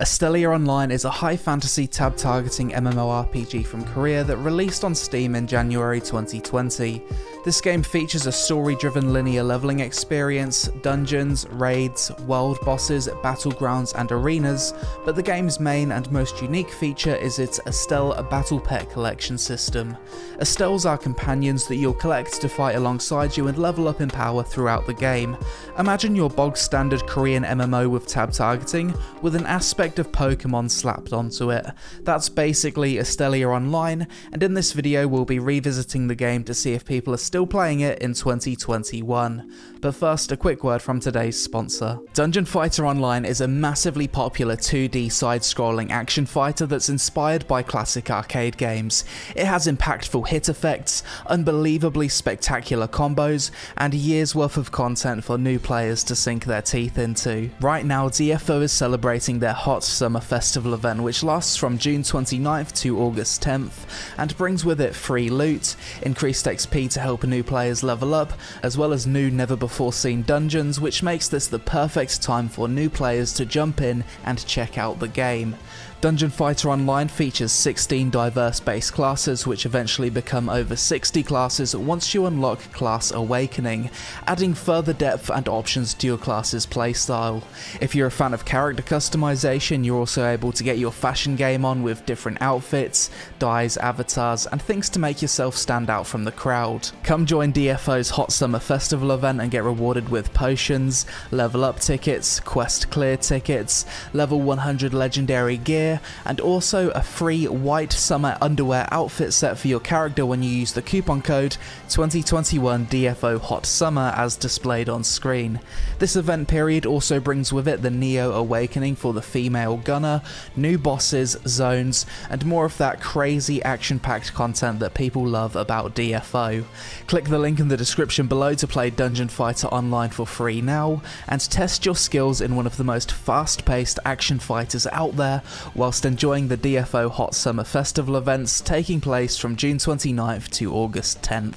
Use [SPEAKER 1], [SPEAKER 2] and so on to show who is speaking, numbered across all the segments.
[SPEAKER 1] Astelia Online is a high fantasy tab targeting MMORPG from Korea that released on Steam in January 2020. This game features a story-driven linear leveling experience, dungeons, raids, world bosses, battlegrounds and arenas, but the game's main and most unique feature is its Astel Battle Pet collection system. Astels are companions that you'll collect to fight alongside you and level up in power throughout the game. Imagine your bog standard Korean MMO with tab targeting, with an aspect of Pokemon slapped onto it. That's basically Astelia Online, and in this video we'll be revisiting the game to see if people are still playing it in 2021. But first, a quick word from today's sponsor. Dungeon Fighter Online is a massively popular 2D side-scrolling action fighter that's inspired by classic arcade games. It has impactful hit effects, unbelievably spectacular combos, and years worth of content for new players to sink their teeth into. Right now, DFO is celebrating their Hot Summer Festival event, which lasts from June 29th to August 10th, and brings with it free loot, increased XP to help new players level up, as well as new never-before-seen dungeons, which makes this the perfect time for new players to jump in and check out the game. Dungeon Fighter Online features 16 diverse base classes, which eventually become over 60 classes once you unlock Class Awakening, adding further depth and options to your class's playstyle. If you're a fan of character customization, you're also able to get your fashion game on with different outfits, dyes, avatars, and things to make yourself stand out from the crowd. Come join DFO's Hot Summer Festival event and get rewarded with potions, level up tickets, quest clear tickets, level 100 legendary gear, and also a free white summer underwear outfit set for your character when you use the coupon code 2021 DFO Hot Summer as displayed on screen. This event period also brings with it the Neo Awakening for the female gunner, new bosses, zones, and more of that crazy action-packed content that people love about DFO. Click the link in the description below to play Dungeon Fighter Online for free now, and test your skills in one of the most fast-paced action fighters out there, whilst enjoying the DFO Hot Summer Festival events taking place from June 29th to August 10th.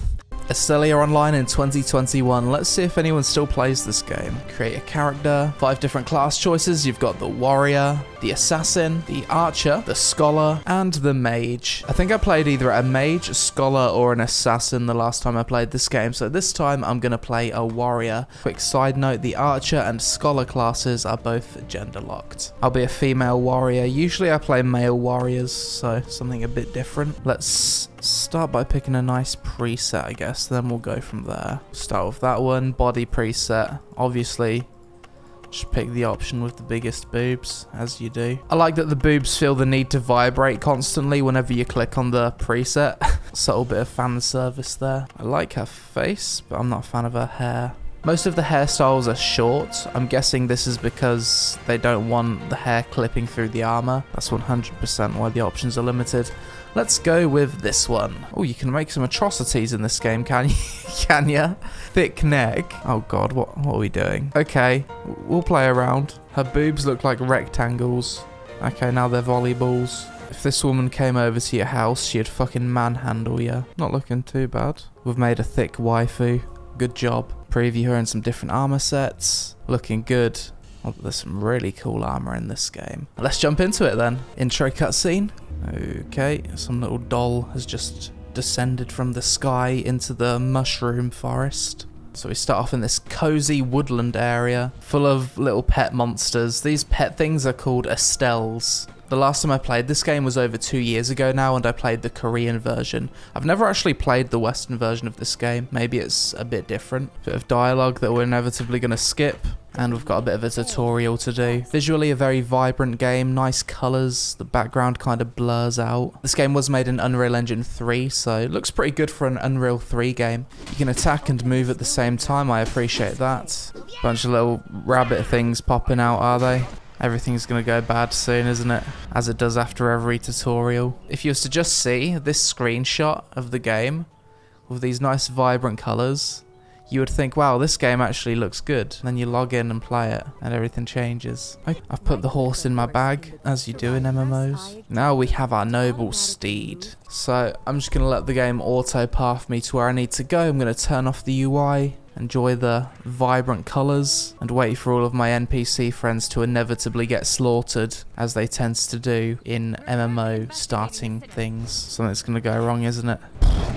[SPEAKER 1] Astelia Online in 2021, let's see if anyone still plays this game. Create a character, 5 different class choices. You've got the warrior, the assassin, the archer, the scholar, and the mage. I think I played either a mage, a scholar, or an assassin the last time I played this game, so this time I'm going to play a warrior. Quick side note, the archer and scholar classes are both gender locked. I'll be a female warrior. Usually I play male warriors, so something a bit different. Let's start by picking a nice preset, I guess, then we'll go from there. Start with that one, body preset. Obviously, just pick the option with the biggest boobs, as you do. I like that the boobs feel the need to vibrate constantly whenever you click on the preset. Subtle bit of fan service there. I like her face, but I'm not a fan of her hair. Most of the hairstyles are short. I'm guessing this is because they don't want the hair clipping through the armor. That's 100% why the options are limited. Let's go with this one. Oh, you can make some atrocities in this game, can you? Can ya? Thick neck. Oh god, what are we doing? Okay, we'll play around. Her boobs look like rectangles. Okay, now they're volleyballs. If this woman came over to your house, she'd fucking manhandle you. Not looking too bad. We've made a thick waifu. Good job. Preview her in some different armor sets. Looking good. Oh, there's some really cool armor in this game. Let's jump into it then. Intro cutscene. Okay, some little doll has just descended from the sky into the mushroom forest. So we start off in this cozy woodland area full of little pet monsters. These pet things are called Astels. The last time I played this game was over 2 years ago now, and I played the Korean version. I've never actually played the Western version of this game. Maybe it's a bit different. Bit of dialogue that we're inevitably going to skip. And we've got a bit of a tutorial to do. Visually a very vibrant game, nice colours, the background kind of blurs out. This game was made in Unreal Engine 3, so it looks pretty good for an Unreal 3 game. You can attack and move at the same time, I appreciate that. Bunch of little rabbit things popping out, are they? Everything's going to go bad soon, isn't it? As it does after every tutorial. If you was to just see this screenshot of the game with these nice vibrant colours, you would think, wow, this game actually looks good. And then you log in and play it, and everything changes. I've put the horse in my bag, as you do in MMOs. Now we have our noble steed. So I'm just going to let the game auto path me to where I need to go. I'm going to turn off the UI. enjoy the vibrant colours, and wait for all of my NPC friends to inevitably get slaughtered, as they tend to do in MMO starting things. Something's gonna go wrong, isn't it?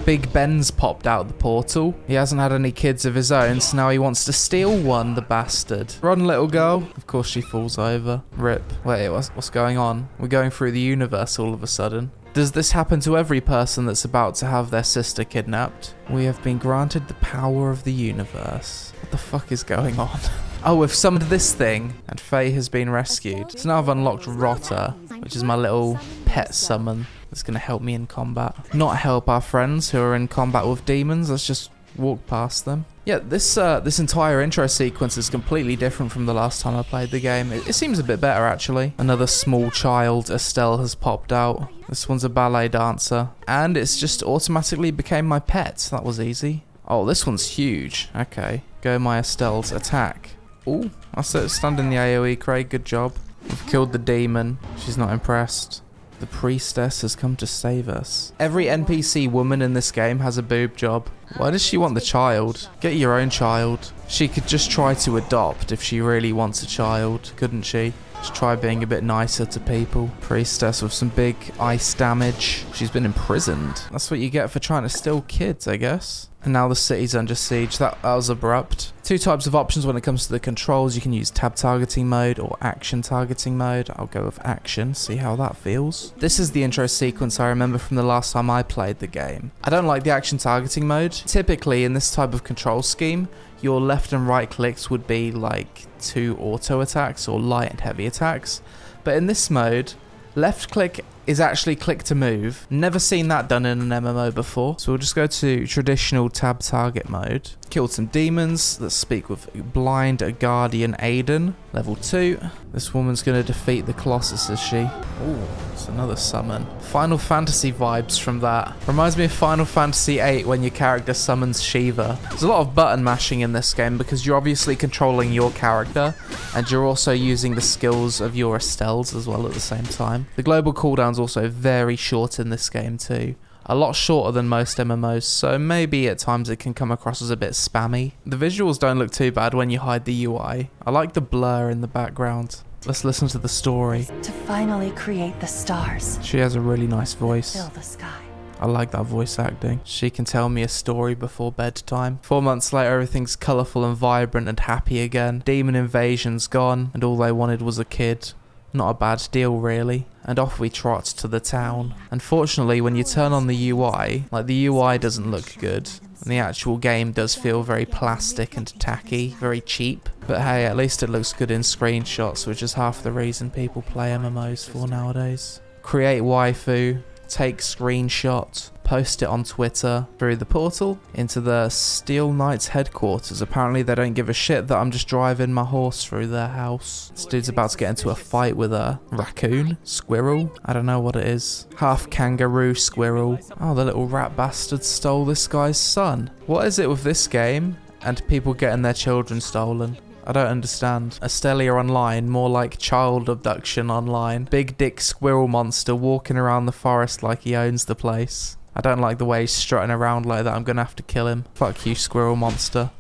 [SPEAKER 1] Big Ben's popped out of the portal. He hasn't had any kids of his own, so now he wants to steal one, the bastard. Run, little girl. Of course she falls over. Rip. Wait, what's going on? We're going through the universe all of a sudden. Does this happen to every person that's about to have their sister kidnapped? We have been granted the power of the universe. What the fuck is going on? Oh, we've summoned this thing, and Faye has been rescued. So now I've unlocked Rotter, which is my little pet summon that's going to help me in combat. Not help our friends who are in combat with demons, let's just walk past them. Yeah, this entire intro sequence is completely different from the last time I played the game. It seems a bit better, actually. Another small child, Estelle, has popped out. This one's a ballet dancer. And it's just automatically became my pet. That was easy. Oh, this one's huge. Okay. Go my Estelle's attack. Ooh, that's it. Stand in the AoE, Craig. Good job. We've killed the demon. She's not impressed. The priestess has come to save us. Every NPC woman in this game has a boob job. Why does she want the child? Get your own child. She could just try to adopt if she really wants a child, couldn't she? Just try being a bit nicer to people. Priestess with some big ice damage. She's been imprisoned. That's what you get for trying to steal kids, I guess. And now the city's under siege. That was abrupt. Two types of options when it comes to the controls. You can use tab targeting mode or action targeting mode. I'll go with action, see how that feels. This is the intro sequence I remember from the last time I played the game. I don't like the action targeting mode. Typically in this type of control scheme, your left and right clicks would be like 2 auto attacks or light and heavy attacks. But in this mode, left click is actually click to move. Never seen that done in an MMO before. So we'll just go to traditional tab target mode. Killed some demons. Let's speak with Blind Guardian Aiden. Level 2. This woman's going to defeat the Colossus, is she? Ooh, it's another summon. Final Fantasy vibes from that. Reminds me of Final Fantasy VIII when your character summons Shiva. There's a lot of button mashing in this game because you're obviously controlling your character and you're also using the skills of your Estelles as well at the same time. The global cooldown's also very short in this game too. A lot shorter than most MMOs, so maybe at times it can come across as a bit spammy. The visuals don't look too bad when you hide the UI. I like the blur in the background. Let's listen to the story.
[SPEAKER 2] To finally create the stars.
[SPEAKER 1] She has a really nice voice.
[SPEAKER 2] Fill the sky.
[SPEAKER 1] I like that voice acting. She can tell me a story before bedtime. 4 months later, everything's colourful and vibrant and happy again. Demon invasion's gone, and all they wanted was a kid. Not a bad deal, really. And off we trot to the town. Unfortunately, when you turn on the UI, like the UI doesn't look good. And the actual game does feel very plastic and tacky, very cheap. But hey, at least it looks good in screenshots, which is half the reason people play MMOs for nowadays. Create waifu, take screenshot, post it on Twitter through the portal into the Steel Knights headquarters. Apparently they don't give a shit that I'm just driving my horse through their house. This dude's about to get into a fight with a raccoon? Squirrel? I don't know what it is. Half kangaroo squirrel. Oh, the little rat bastard stole this guy's son. What is it with this game and people getting their children stolen? I don't understand. Estelia Online, more like child abduction online. Big dick squirrel monster walking around the forest like he owns the place. I don't like the way he's strutting around like that. I'm gonna have to kill him. Fuck you, squirrel monster.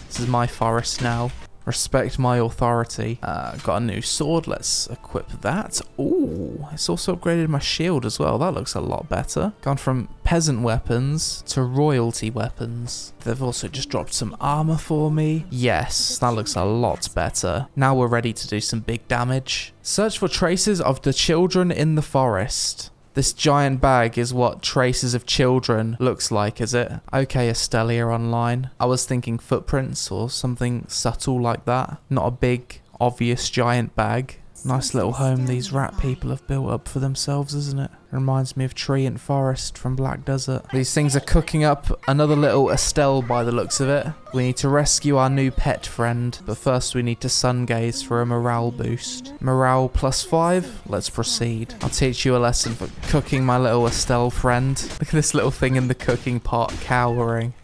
[SPEAKER 1] This is my forest now. Respect my authority. Got a new sword. Let's equip that. Ooh, it's also upgraded my shield as well. That looks a lot better. Gone from peasant weapons to royalty weapons. They've also just dropped some armor for me. Yes, that looks a lot better. Now we're ready to do some big damage. Search for traces of the children in the forest. This giant bag is what traces of children looks like, is it? Okay, Estelia Online. I was thinking footprints or something subtle like that. Not a big, obvious giant bag. Nice little home these rat people have built up for themselves, isn't it? Reminds me of Tree and Forest from Black Desert. These things are cooking up another little Estelle by the looks of it. We need to rescue our new pet friend, but first we need to sun gaze for a morale boost. Morale +5? Let's proceed. I'll teach you a lesson for cooking my little Estelle friend. Look at this little thing in the cooking pot cowering.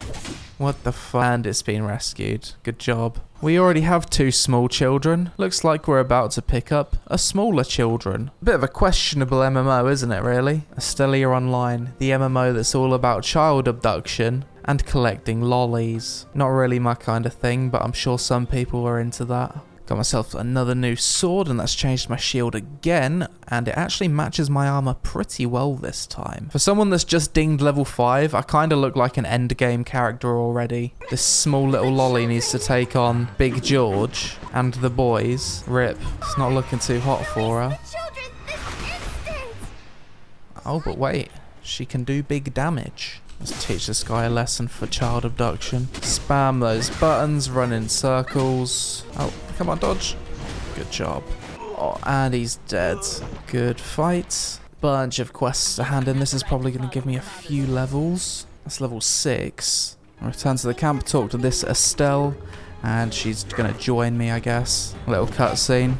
[SPEAKER 1] What the fuck? And it's been rescued. Good job. We already have 2 small children. Looks like we're about to pick up a smaller children. Bit of a questionable MMO, isn't it, really? Estelia Online, the MMO that's all about child abduction and collecting lollies. Not really my kind of thing, but I'm sure some people are into that. Got myself another new sword, and that's changed my shield again, and it actually matches my armor pretty well this time. For someone that's just dinged level 5, I kind of look like an endgame character already. This small little lolly needs to take on Big George and the boys. Rip. It's not looking too hot for her. Oh, but wait. She can do big damage. Let's teach this guy a lesson for child abduction. Spam those buttons, run in circles. Oh, come on, dodge. Good job. Oh, and he's dead. Good fight. Bunch of quests to hand in. This is probably going to give me a few levels. That's level 6. I'll return to the camp, talk to this Estelle, and she's going to join me, I guess. A little cutscene.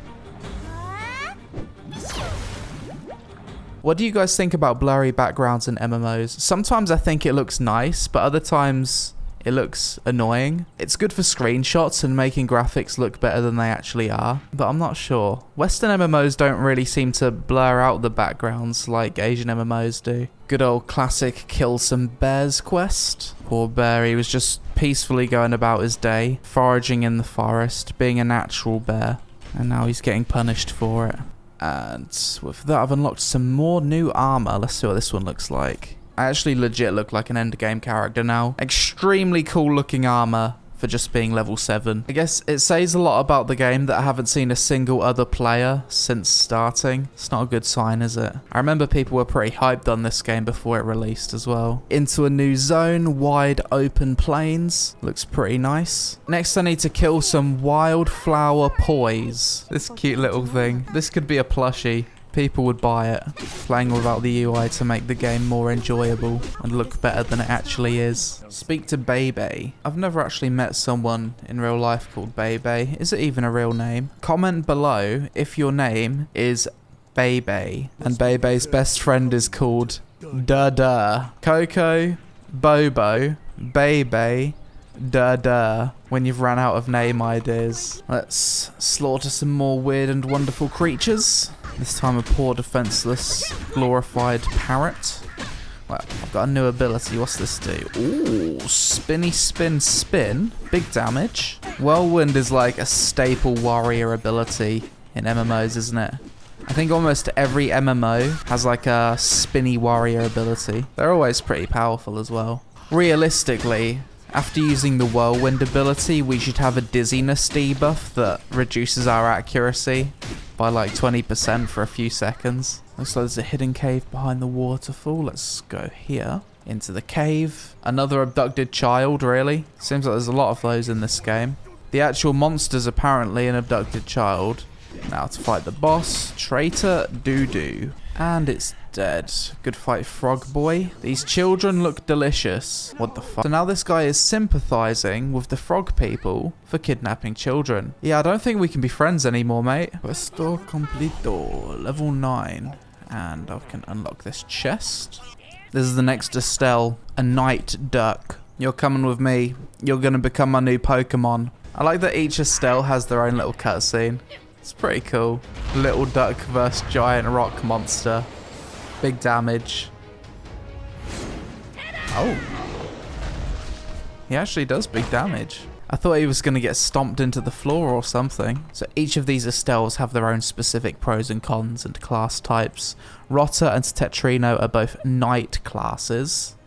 [SPEAKER 1] What do you guys think about blurry backgrounds in MMOs? Sometimes I think it looks nice, but other times it looks annoying. It's good for screenshots and making graphics look better than they actually are, but I'm not sure. Western MMOs don't really seem to blur out the backgrounds like Asian MMOs do. Good old classic kill some bears quest. Poor bear, he was just peacefully going about his day, foraging in the forest, being a natural bear, and now he's getting punished for it. And with that, I've unlocked some more new armor. Let's see what this one looks like. I actually legit look like an endgame character now. Extremely cool looking armor for just being level 7. I guess it says a lot about the game that I haven't seen a single other player since starting. It's not a good sign, is it? I remember people were pretty hyped on this game before it released as well. Into a new zone, wide open plains. Looks pretty nice. Next I need to kill some wildflower poise. This cute little thing. This could be a plushie. People would buy it. Playing without the UI to make the game more enjoyable and look better than it actually is. Speak to Bebe. I've never actually met someone in real life called Bebe. Is it even a real name? Comment below if your name is Bebe and Bebe's best friend is called Duh. Coco, Bobo, Bebe, Duh. When you've ran out of name ideas. Let's slaughter some more weird and wonderful creatures. This time a poor defenseless glorified parrot. Well, I've got a new ability. What's this do? Ooh, spinny spin. Big damage. Whirlwind is like a staple warrior ability in MMOs, isn't it? I think almost every MMO has like a spinny warrior ability. They're always pretty powerful as well. Realistically, after using the Whirlwind ability, we should have a dizziness debuff that reduces our accuracy by like 20% for a few seconds. Looks like there's a hidden cave behind the waterfall. Let's go here. Into the cave. Another abducted child, really? Seems like there's a lot of those in this game. The actual monster's apparently an abducted child. Now to fight the boss, Traitor Doo. And it's dead. Good fight, Frog Boy. These children look delicious. What the fuck? So now this guy is sympathizing with the frog people for kidnapping children. Yeah, I don't think we can be friends anymore, mate. Questo completo. Level 9. And I can unlock this chest. This is the next Estelle. A night duck. You're coming with me. You're going to become my new Pokemon. I like that each Estelle has their own little cutscene. It's pretty cool. Little duck versus giant rock monster. Big damage. Oh. He actually does big damage. I thought he was going to get stomped into the floor or something. So each of these Estelles have their own specific pros and cons and class types. Rotta and Tetrino are both knight classes.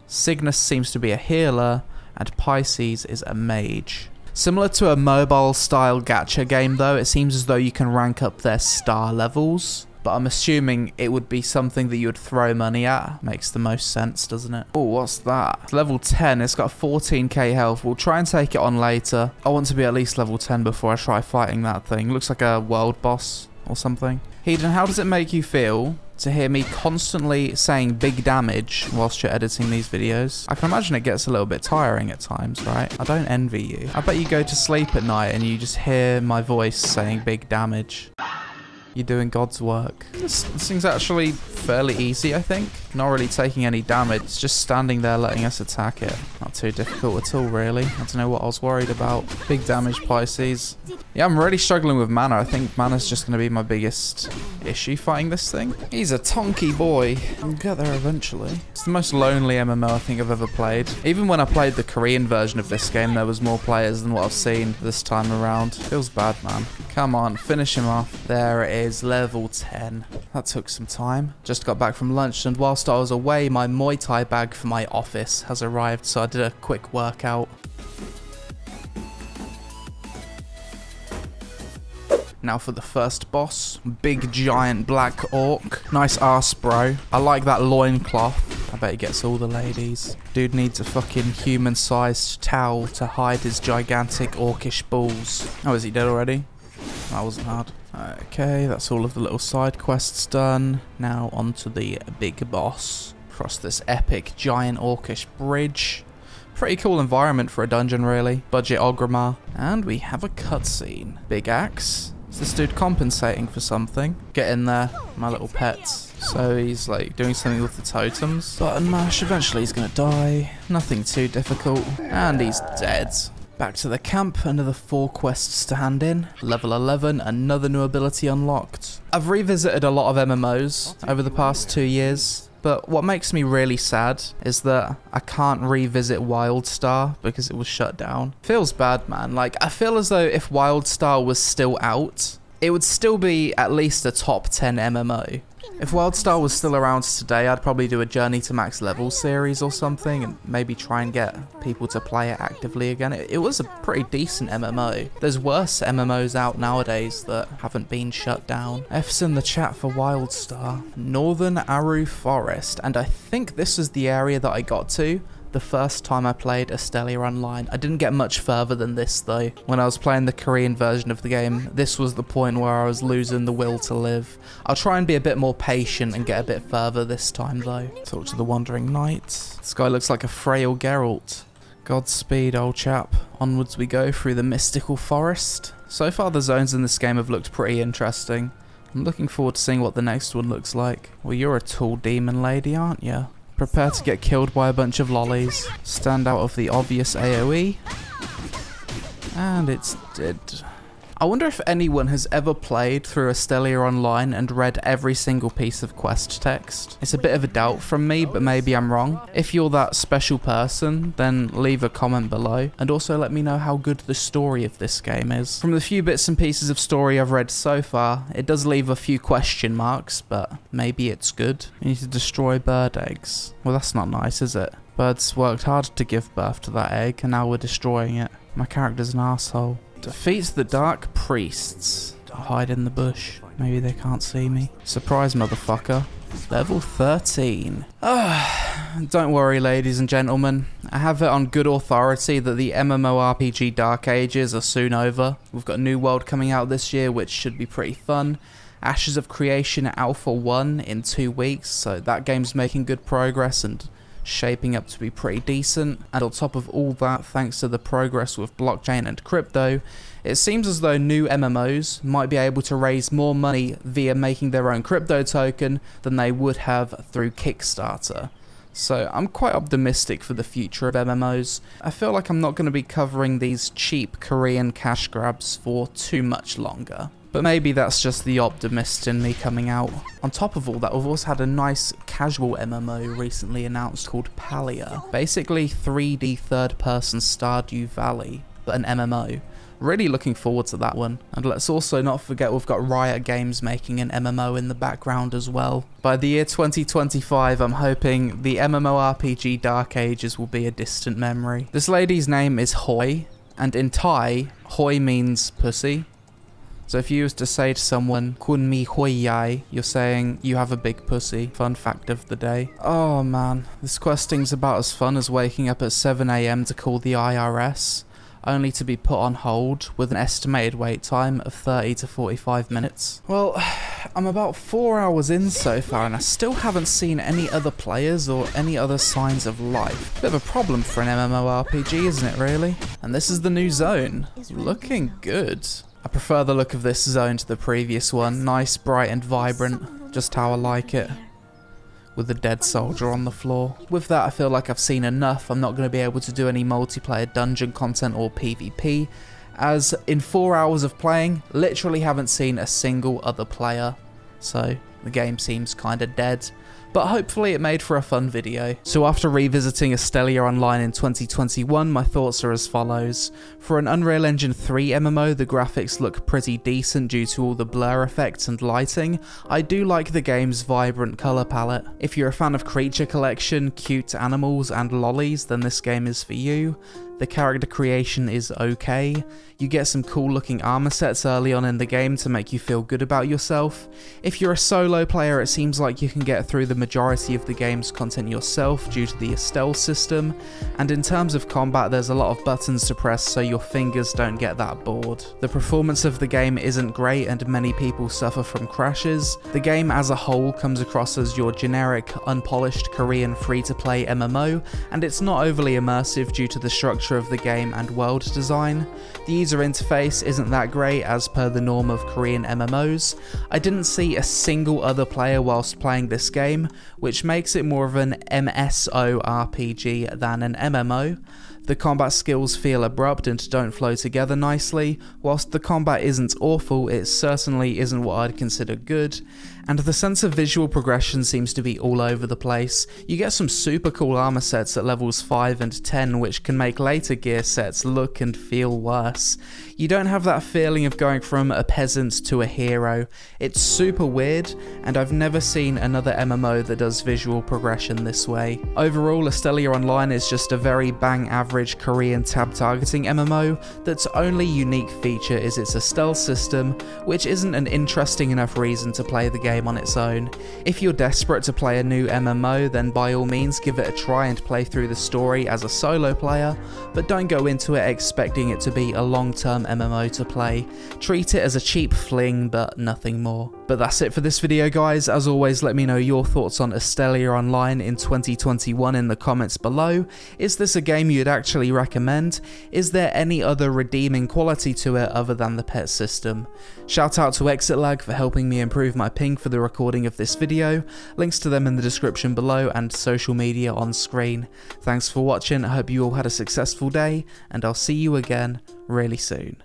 [SPEAKER 1] Cygnus seems to be a healer, and Pisces is a mage. Similar to a mobile-style gacha game though, it seems as though you can rank up their star levels. But I'm assuming it would be something that you would throw money at. Makes the most sense, doesn't it? Oh, what's that? It's level 10. It's got 14k health. We'll try and take it on later. I want to be at least level 10 before I try fighting that thing. Looks like a world boss or something. Hedon, how does it make you feel to hear me constantly saying big damage whilst you're editing these videos? I can imagine it gets a little bit tiring at times, right? I don't envy you. I bet you go to sleep at night and you just hear my voice saying big damage. You're doing God's work. This thing's actually fairly easy, I think. Not really taking any damage. It's just standing there letting us attack it. Not too difficult at all, really. I don't know what I was worried about. Big damage, Pisces. Yeah, I'm really struggling with mana. I think mana's just going to be my biggest issue fighting this thing. He's a tonky boy. We'll get there eventually. It's the most lonely MMO I think I've ever played. Even when I played the Korean version of this game, there was more players than what I've seen this time around. Feels bad, man. Come on, finish him off. There it is, level 10. That took some time. Just got back from lunch, and whilst I was away, my Muay Thai bag for my office has arrived, so I did a quick workout. Now for the first boss. Big giant black orc. Nice ass, bro. I like that loincloth. I bet he gets all the ladies. Dude needs a fucking human-sized towel to hide his gigantic orcish balls. Oh, is he dead already? That wasn't hard. Okay, that's all of the little side quests done. Now on to the big boss. Across this epic giant orcish bridge. Pretty cool environment for a dungeon, really. Budget Orgrimmar. And we have a cutscene. Big axe. Is this dude compensating for something? Get in there, my little pets. So he's like doing something with the totems. Button mash, eventually he's gonna die. Nothing too difficult. And he's dead. Back to the camp, another 4 quests to hand in. Level 11, another new ability unlocked. I've revisited a lot of MMOs over the past 2 years. But what makes me really sad is that I can't revisit WildStar because it was shut down. Feels bad, man. Like, I feel as though if WildStar was still out, it would still be at least a top 10 MMO. If WildStar was still around today, I'd probably do a Journey to Max Level series or something and maybe try and get people to play it actively again. It was a pretty decent MMO. There's worse MMOs out nowadays that haven't been shut down. F's in the chat for WildStar. Northern Aru Forest, and I think this is the area that I got to the first time I played Astelia Online. I didn't get much further than this though. When I was playing the Korean version of the game, this was the point where I was losing the will to live. I'll try and be a bit more patient and get a bit further this time though. Talk to the Wandering Knight. This guy looks like a frail Geralt. Godspeed, old chap. Onwards we go through the mystical forest. So far the zones in this game have looked pretty interesting. I'm looking forward to seeing what the next one looks like. Well, you're a tall demon lady, aren't you? Prepare to get killed by a bunch of lollies. Stand out of the obvious AoE. And it's dead. I wonder if anyone has ever played through Astelia Online and read every single piece of quest text. It's a bit of a doubt from me, but maybe I'm wrong. If you're that special person, then leave a comment below. And also let me know how good the story of this game is. From the few bits and pieces of story I've read so far, it does leave a few question marks, but maybe it's good. You need to destroy bird eggs. Well, that's not nice, is it? Birds worked hard to give birth to that egg, and now we're destroying it. My character's an asshole. Defeats the Dark Priests. I'll hide in the bush. Maybe they can't see me. Surprise, motherfucker. Level 13. Don't worry, ladies and gentlemen. I have it on good authority that the MMORPG Dark Ages are soon over. We've got a new world coming out this year, which should be pretty fun. Ashes of Creation Alpha 1 in 2 weeks, so that game's making good progress and shaping up to be pretty decent. And on top of all that, thanks to the progress with blockchain and crypto, it seems as though new MMOs might be able to raise more money via making their own crypto token than they would have through Kickstarter. So I'm quite optimistic for the future of MMOs. I feel like I'm not going to be covering these cheap Korean cash grabs for too much longer. But maybe that's just the optimist in me coming out. On top of all that, we've also had a nice casual MMO recently announced called Palia. Basically 3D third-person Stardew Valley, but an MMO. Really looking forward to that one. And let's also not forget we've got Riot Games making an MMO in the background as well. By the year 2025, I'm hoping the MMORPG Dark Ages will be a distant memory. This lady's name is Hoi, and in Thai, Hoi means pussy. So if you was to say to someone, Kun mi hoi yai, you're saying, you have a big pussy. Fun fact of the day. Oh man, this questing's about as fun as waking up at 7 AM to call the IRS, only to be put on hold with an estimated wait time of 30 to 45 minutes. Well, I'm about 4 hours in so far and I still haven't seen any other players or any other signs of life. Bit of a problem for an MMORPG, isn't it really? And this is the new zone. Looking good. I prefer the look of this zone to the previous one. Nice, bright and vibrant. Just how I like it. With a dead soldier on the floor. With that, I feel like I've seen enough. I'm not going to be able to do any multiplayer dungeon content or PvP. as in 4 hours of playing, literally haven't seen a single other player, so the game seems kinda dead. But hopefully it made for a fun video. So after revisiting Estelia Online in 2021, my thoughts are as follows. For an Unreal Engine 3 MMO, the graphics look pretty decent due to all the blur effects and lighting. I do like the game's vibrant colour palette. If you're a fan of creature collection, cute animals and lollies, then this game is for you. The character creation is okay. You get some cool looking armor sets early on in the game to make you feel good about yourself. If you're a solo player, it seems like you can get through the majority of the game's content yourself due to the stealth system, and in terms of combat there's a lot of buttons to press so your fingers don't get that bored. The performance of the game isn't great and many people suffer from crashes. The game as a whole comes across as your generic, unpolished Korean free-to-play MMO, and it's not overly immersive due to the structure of the game and world design. The user interface isn't that great as per the norm of Korean MMOs. I didn't see a single other player whilst playing this game, which makes it more of an MSO RPG than an MMO. The combat skills feel abrupt and don't flow together nicely. Whilst the combat isn't awful, it certainly isn't what I'd consider good, and the sense of visual progression seems to be all over the place. You get some super cool armor sets at levels 5 and 10 which can make later gear sets look and feel worse. You don't have that feeling of going from a peasant to a hero. It's super weird, and I've never seen another MMO that does visual progression this way. Overall, Estelia Online is just a very bang average Korean tab targeting MMO that's only unique feature is its stealth system, which isn't an interesting enough reason to play the game on its own. If you're desperate to play a new MMO, then by all means give it a try and play through the story as a solo player, but don't go into it expecting it to be a long-term MMO to play. Treat it as a cheap fling, but nothing more. But that's it for this video, guys. As always, let me know your thoughts on Estelia Online in 2021 in the comments below. Is this a game you'd actually recommend? Is there any other redeeming quality to it other than the pet system? Shout out to ExitLag for helping me improve my ping for the recording of this video. Links to them in the description below and social media on screen. Thanks for watching, I hope you all had a successful day, and I'll see you again really soon.